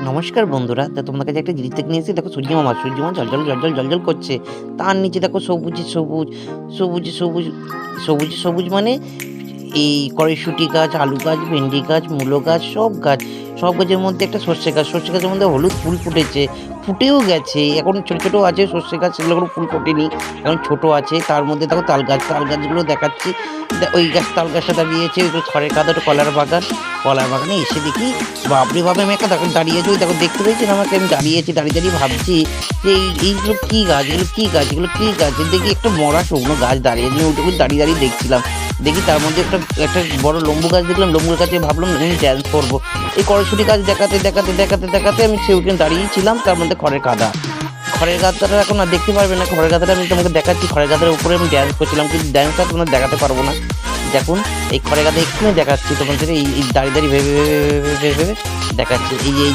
নমস্কার বন্ধুরা। তোমাদের কাছে একটা জিনিস নিয়ে এসেছি। দেখো সূর্যমামা, সূর্যমামা জ্বলজ্বল করছে। তার নিচে দেখো সবুজে সবুজ, সবুজে সবুজ, সবুজে সবুজ মানে এই কড়াইশুঁটি গাছ, আলু গাছ, ভেন্ডি গাছ, মূলো গাছ, সব গাছ। সব গাছের মধ্যে একটা সর্ষে গাছ। সর্ষে গাছের মধ্যে হলুদ ফুল ফুটেছে, ফুটেও গেছে। এখন ছোট, ছোট আছে সর্ষে গাছ, সেগুলো এখনো ফুল ফোটেনি। এখন ছোট আছে। তার মধ্যে দেখো তাল গাছ, তাল গাছগুলো দেখাচ্ছি। ওই গাছ তাল গাছটা দাঁড়িয়েছে, ওই খড়ের কাঁদা, ওটা কলার বাগান। কলার বাগানে এসে দেখি বাপরে বাপ! আমি একটা দেখো দাঁড়িয়ে আছি, ওই দেখো দেখতে পেয়েছেন আমাকে? আমি দাঁড়িয়ে আছি, দাঁড়িয়ে দাঁড়িয়ে ভাবছি যে এইগুলো কী গাছ, এগুলো কী গাছ, এগুলো কী গাছ? দেখি একটা মরা শুকনো গাছ দাঁড়িয়ে আছে। ওইটুকু দাঁড়িয়ে দাঁড়িয়ে দেখছিলাম। দেখি তার মধ্যে একটা একটা বড় লম্বু গাছ দেখলাম। লম্বু গাছে ভাবলাম আমি ড্যান্স করবো। এই কড়াইশুঁটি গাছ দেখাতে দেখাতে দেখাতে দেখাতে আমি সে ওখানে দাঁড়িয়েই ছিলাম। তার মধ্যে খড়ের কাদা। খড়ের গাদাটা এখন আর দেখতে পারবে না। খড়ের গাদাটা আমি তোমাকে দেখাচ্ছি। খড়ের গাদার উপরে আমি ড্যান্স করছিলাম, কিন্তু ড্যান্সটা তোমাদের দেখাতে পারবো না। দেখুন, এই খড়ের গাদা এক্ষুনি দেখাচ্ছি তোমাদের। এই দাঁড়িয়ে দাঁড়িয়ে ভেবে ভেবে ভেবে ভেবে ভেবে দেখাচ্ছি। এই যে